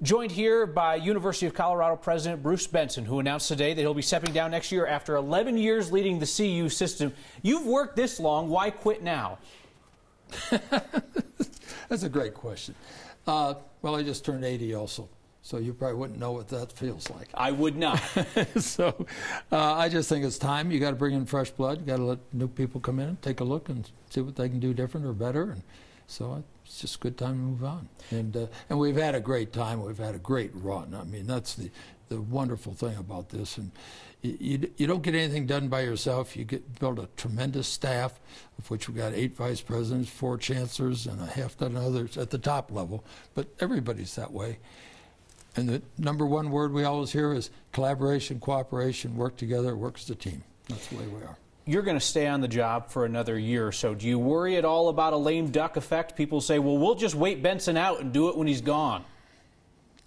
Joined here by University of Colorado President Bruce Benson, who announced today that he'll be stepping down next year after 11 years leading the CU system. You've worked this long. Why quit now? That's a great question. Well, I just turned 80 also, so you probably wouldn't know what that feels like. I would not. So I just think it's time. You got to bring in fresh blood. You got to let new people come in, take a look, and see what they can do different or better. And so it's just a good time to move on. And we've had a great time. We've had a great run. I mean, that's the wonderful thing about this. And you don't get anything done by yourself. You build a tremendous staff, of which we've got 8 vice presidents, 4 chancellors, and a half dozen others at the top level. But everybody's that way. And the #1 word we always hear is collaboration, cooperation, work together, work as a team. That's the way we are. You're going to stay on the job for another year or so. Do you worry at all about a lame duck effect? People say, well, we'll just wait Benson out and do it when he's gone.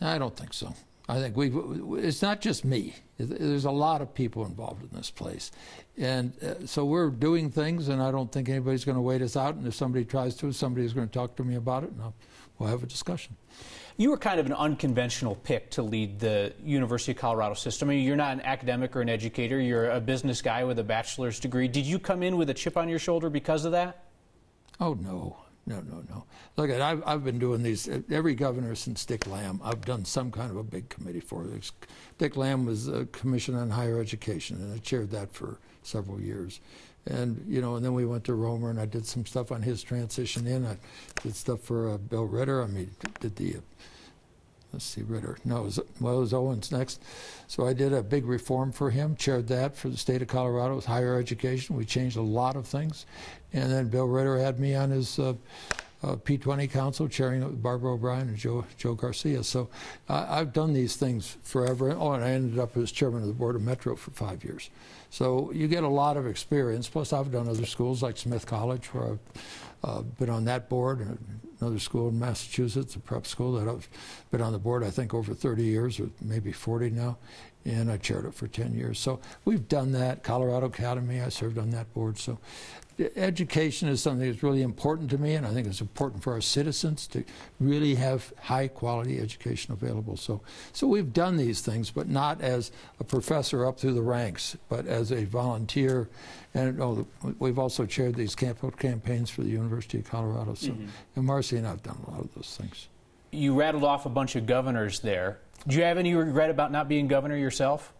I don't think so. I think it's not just me. There's a lot of people involved in this place. And so we're doing things, and I don't think anybody's going to wait us out. And if somebody tries to, somebody's going to talk to me about it, and we'll have a discussion. You were kind of an unconventional pick to lead the University of Colorado system. I mean, you're not an academic or an educator. You're a business guy with a bachelor's degree. Did you come in with a chip on your shoulder because of that? Oh, no. No. Look, I've been doing these, every governor since Dick Lamb, I've done some kind of a big committee for it. Dick Lamb was a commission on higher education, and I chaired that for several years. And, you know, and then we went to Romer, and I did some stuff on his transition in. I did stuff for Bill Ritter. I mean, did the, let's see, Ritter. No, it was Owens next. So I did a big reform for him, chaired that for the state of Colorado with higher education. We changed a lot of things. And then Bill Ritter had me on his P20 council, chairing it with Barbara O'Brien and Joe Garcia. So I've done these things forever. Oh, and I ended up as chairman of the board of Metro for 5 years. So you get a lot of experience. Plus, I've done other schools like Smith College, where I've been on that board, and another school in Massachusetts, a prep school that I've been on the board, I think, over 30 years, or maybe 40 now, and I chaired it for 10 years. So we've done that. Colorado Academy, I served on that board. So education is something that's really important to me, and I think it's important for our citizens to really have high-quality education available. So we've done these things, but not as a professor up through the ranks, but as a volunteer. And we've also chaired these campaigns for the University of Colorado. So, and Marcy and I have done a lot of those things. You rattled off a bunch of governors there. Do you have any regret about not being governor yourself?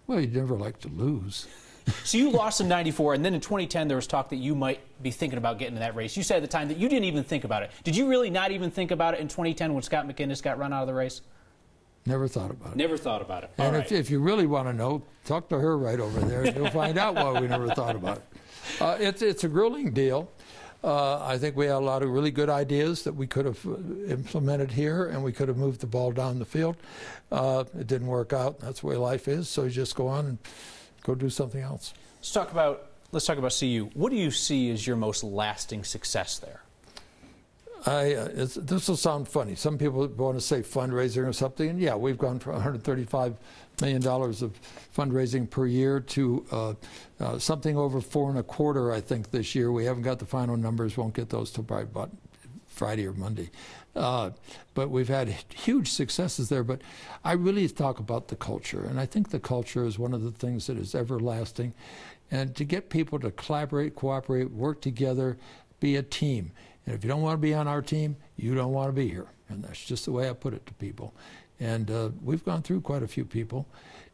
Well, you'd never like to lose. So you lost in '94, and then in 2010 there was talk that you might be thinking about getting in that race. You said at the time that you didn't even think about it. Did you really not even think about it in 2010 when Scott McInnes got run out of the race? Never thought about it. Never thought about it. And if you really want to know, talk to her right over there, and you'll find out why we never thought about it. It's a grueling deal. I think we had a lot of really good ideas that we could have implemented here, and we could have moved the ball down the field. It didn't work out. That's the way life is. So you just go on and go do something else. Let's talk about CU. What do you see as your most lasting success there? This will sound funny. Some people want to say fundraising or something, and yeah, we've gone from $135 million of fundraising per year to something over $4.25 million, I think, this year. We haven't got the final numbers. Won't get those till probably about Friday or Monday. But we've had huge successes there. But I really talk about the culture, and I think the culture is one of the things that is everlasting. And to get people to collaborate, cooperate, work together, be a team. And if you don't want to be on our team, you don't want to be here. And that's just the way I put it to people. And we've gone through quite a few people.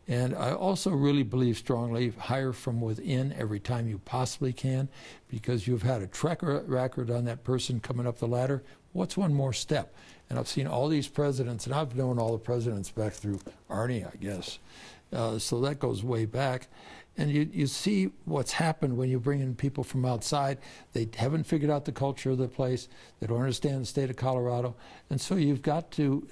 And I also really believe strongly, hire from within every time you possibly can, because you've had a track record on that person coming up the ladder. What's one more step? And I've seen all these presidents, and I've known all the presidents back through Arnie, I guess. So that goes way back. And you see what's happened when you bring in people from outside. They haven't figured out the culture of the place. They don't understand the state of Colorado. And so you've got to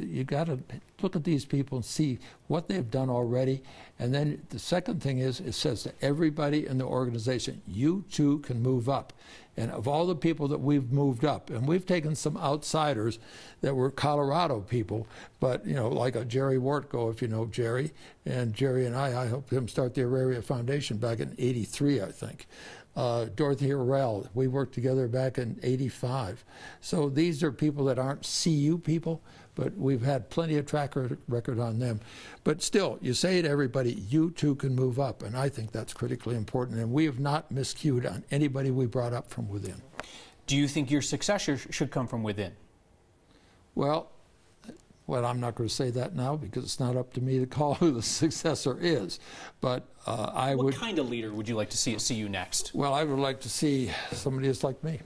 look at these people and see what they've done already. And then the second thing is, it says to everybody in the organization, you too can move up. And of all the people that we've moved up, and we've taken some outsiders that were Colorado people, but, you know, like a Jerry Wartko, if you know Jerry, and Jerry and I helped him start the Auraria Foundation back in '83, I think. Dorothy Orell, we worked together back in '85. So these are people that aren't CU people, but we've had plenty of track record on them. But still, you say to everybody, you too can move up, and I think that's critically important, and we have not miscued on anybody we brought up from within. Do you think your successor should come from within? Well, I'm not going to say that now because it's not up to me to call who the successor is. But What kind of leader would you like to see at CU next? Well, I would like to see somebody that's like me.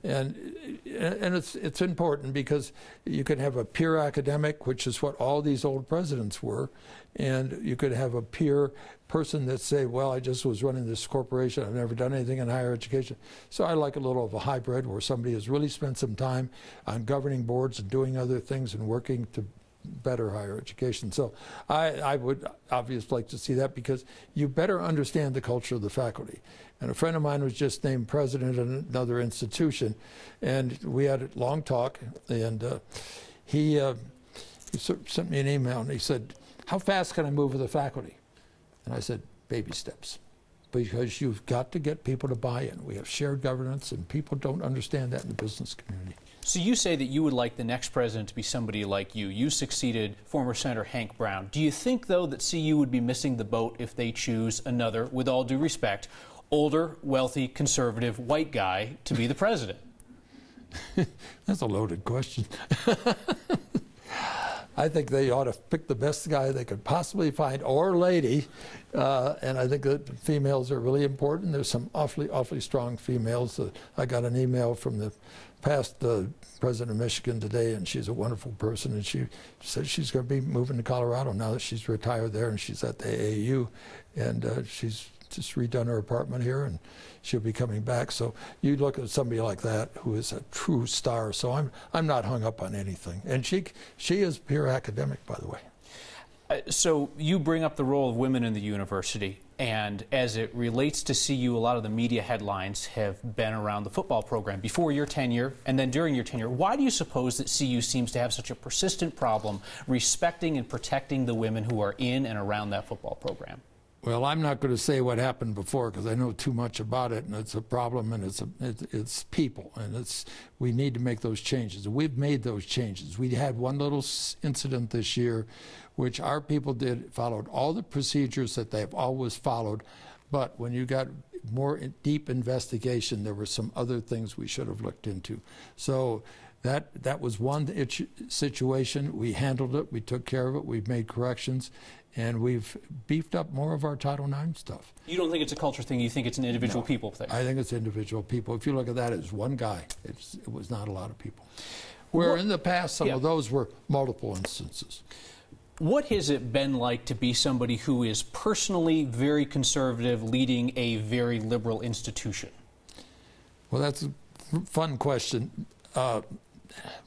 And it's important because you could have a peer academic, which is what all these old presidents were, and you could have a peer person that say, well, I just was running this corporation, I've never done anything in higher education. So I like a little of a hybrid where somebody has really spent some time on governing boards and doing other things and working to better higher education. So I would obviously like to see that because you better understand the culture of the faculty. And a friend of mine was just named president of another institution, and we had a long talk, and he sent me an email, and he said, how fast can I move with the faculty? And I said, baby steps, because you've got to get people to buy in. We have shared governance, and people don't understand that in the business community. So you say that you would like the next president to be somebody like you. You succeeded former Senator Hank Brown. Do you think, though, that CU would be missing the boat if they choose another, with all due respect, older, wealthy, conservative, white guy to be the president? That's a loaded question. I think they ought to pick the best guy they could possibly find, or lady, and I think that females are really important. There's some awfully strong females. I got an email from the past president of Michigan today, and she's a wonderful person, and she said she's going to be moving to Colorado now that she's retired there, and she's at the AAU, and she's just redone her apartment here, and she'll be coming back. So you look at somebody like that who is a true star. So I'm not hung up on anything, and she is pure academic, by the way. So you bring up the role of women in the university, and as it relates to CU, a lot of the media headlines have been around the football program before your tenure and then during your tenure. Why do you suppose that CU seems to have such a persistent problem respecting and protecting the women who are in and around that football program? Well, I'm not going to say what happened before because I know too much about it, and it's a problem, and it's people, and we need to make those changes. We've made those changes. We had one little incident this year, which our people followed all the procedures that they've always followed, but when you got more deep investigation, there were some other things we should have looked into. So that was one situation. We handled it. We took care of it. We've made corrections. And we've beefed up more of our Title IX stuff. You don't think it's a culture thing? You think it's an individual people thing? I think it's individual people. If you look at that as one guy, it was not a lot of people. Where in the past, some of those were multiple instances. What has it been like to be somebody who is personally very conservative, leading a very liberal institution? Well, that's a fun question.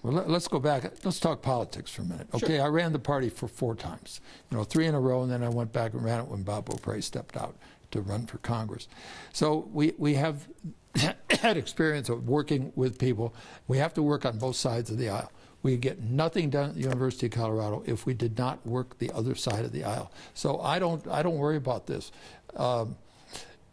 Well, let's go back. Let's talk politics for a minute. Okay, sure. I ran the party for 4 times, 3 in a row, and then I went back and ran it when Bob O'Prey stepped out to run for Congress. So we have had experience of working with people. We have to work on both sides of the aisle. We get nothing done at the University of Colorado if we did not work the other side of the aisle. So I don't worry about this.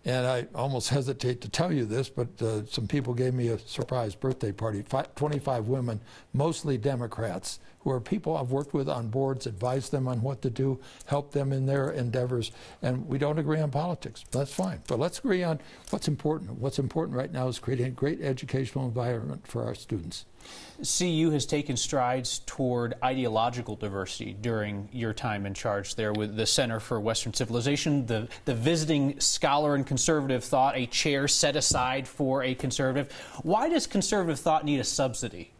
And I almost hesitate to tell you this, but some people gave me a surprise birthday party, 25 women, mostly Democrats, who are people I've worked with on boards, advised them on what to do, helped them in their endeavors, and we don't agree on politics. That's fine, but let's agree on what's important. What's important right now is creating a great educational environment for our students. CU has taken strides toward ideological diversity during your time in charge there with the Center for Western Civilization, the visiting scholar in conservative thought, a chair set aside for a conservative. Why does conservative thought need a subsidy?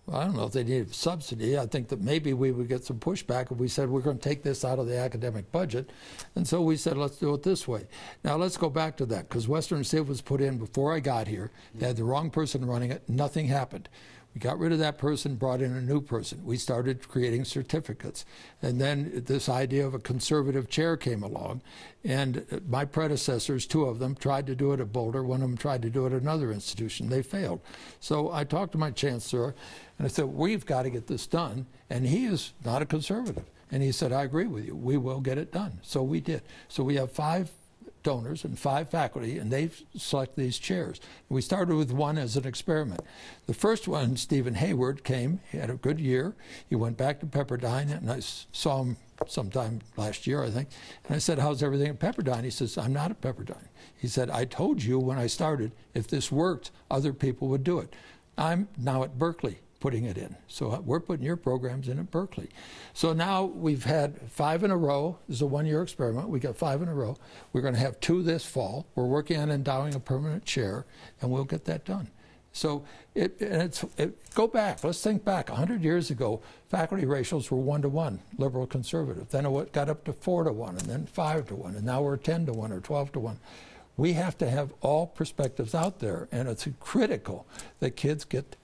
Well, I don't know if they need a subsidy. I think that maybe we would get some pushback if we said we're going to take this out of the academic budget. And so we said, let's do it this way. Now, let's go back to that, because Western Civ was put in before I got here. They had the wrong person running it. Nothing happened. We got rid of that person, brought in a new person. We started creating certificates. And then this idea of a conservative chair came along. And my predecessors, 2 of them, tried to do it at Boulder. One of them tried to do it at another institution. They failed. So I talked to my chancellor, and I said, we've got to get this done. And he is not a conservative. And he said, I agree with you. We will get it done. So we did. So we have 5 donors and 5 faculty, and they select these chairs. We started with 1 as an experiment. The first one, Stephen Hayward, came. He had a good year. He went back to Pepperdine, and I saw him sometime last year, I think. And I said, how's everything at Pepperdine? He says, I'm not at Pepperdine. He said, I told you when I started, if this worked, other people would do it. I'm now at Berkeley putting it in. So we're putting your programs in at Berkeley. So now we've had 5 in a row. This is a 1-year experiment. We got 5 in a row. We're going to have 2 this fall. We're working on endowing a permanent chair, and we'll get that done. So go back. Let's think back. 100 years ago, faculty ratios were 1-to-1, liberal conservative. Then it got up to 4-to-1, and then 5-to-1, and now we're 10-to-1 or 12-to-1. We have to have all perspectives out there, and it's critical that kids get.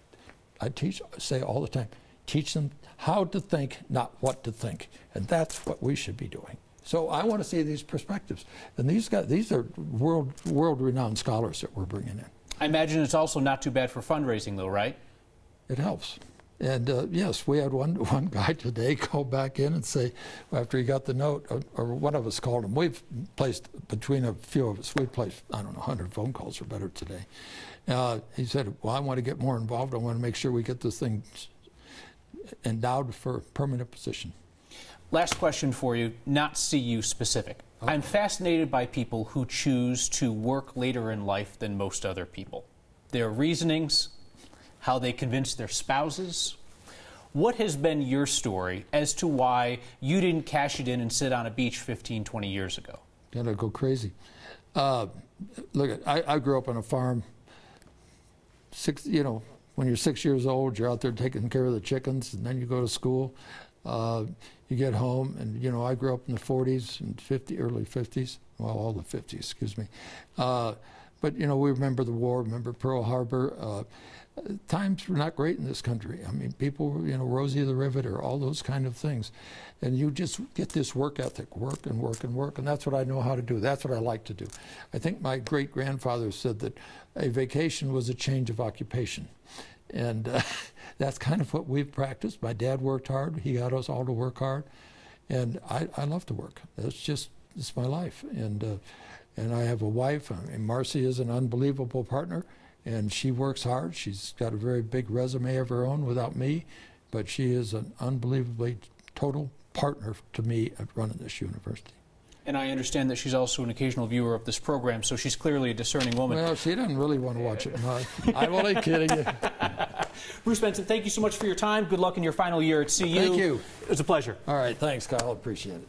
I say all the time, teach them how to think, not what to think, and that's what we should be doing. So I want to see these perspectives, and these are world-renowned scholars that we're bringing in. I imagine it's also not too bad for fundraising, though, right? It helps. And yes, we had one guy today go back in and say, after he got the note, or one of us called him, we've placed, between a few of us, we've placed, I don't know, 100 phone calls or better today. He said, well, I want to get more involved. I want to make sure we get this thing endowed for a permanent position. Last question for you, not CU specific. Okay. I'm fascinated by people who choose to work later in life than most other people. Their reasonings, how they convince their spouses. What has been your story as to why you didn't cash it in and sit on a beach 15, 20 years ago? Gotta go crazy. Look, I grew up on a farm. When you're 6 years old, you're out there taking care of the chickens, and then you go to school. You get home, and I grew up in the 40s and early 50s. Well, all the 50s, excuse me. But we remember the war, remember Pearl Harbor. Times were not great in this country. I mean, people were, Rosie the Riveter, all those kind of things. And you just get this work ethic, work and work and work, and that's what I know how to do. That's what I like to do. I think my great-grandfather said that a vacation was a change of occupation. And that's kind of what we've practiced. My dad worked hard. He got us all to work hard. And I love to work. It's my life. And I have a wife. I mean, Marcy is an unbelievable partner. And she works hard. She's got a very big resume of her own without me, but she is an unbelievably total partner to me at running this university. And I understand that she's also an occasional viewer of this program, so she's clearly a discerning woman. Well, she doesn't really want to watch it. No, I'm only kidding you. Bruce Benson, thank you so much for your time. Good luck in your final year at CU. Thank you. It was a pleasure. All right, thanks, Kyle. Appreciate it.